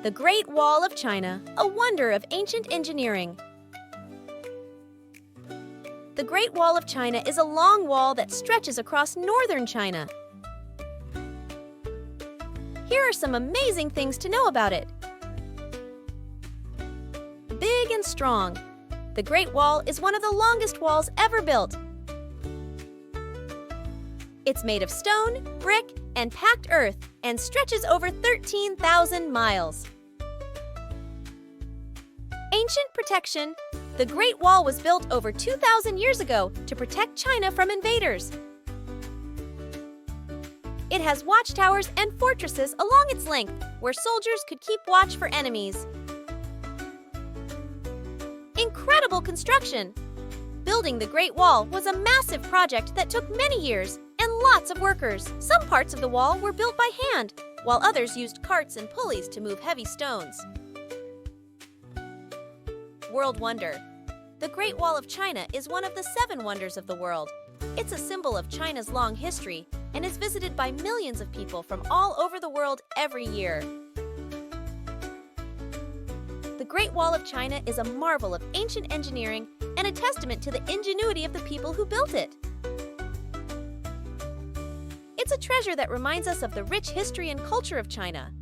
The Great Wall of China, a wonder of ancient engineering. The Great Wall of China is a long wall that stretches across northern China. Here are some amazing things to know about it. Big and strong. The Great Wall is one of the longest walls ever built. It's made of stone, brick, and packed earth and stretches over 13,000 miles. Ancient protection. The Great Wall was built over 2,000 years ago to protect China from invaders. It has watchtowers and fortresses along its length, where soldiers could keep watch for enemies. Incredible construction! Building the Great Wall was a massive project that took many years and lots of workers. Some parts of the wall were built by hand, while others used carts and pulleys to move heavy stones. World Wonder. The Great Wall of China is one of the 7 wonders of the world. It's a symbol of China's long history and is visited by millions of people from all over the world every year. The Great Wall of China is a marvel of ancient engineering and a testament to the ingenuity of the people who built it. It's a treasure that reminds us of the rich history and culture of China.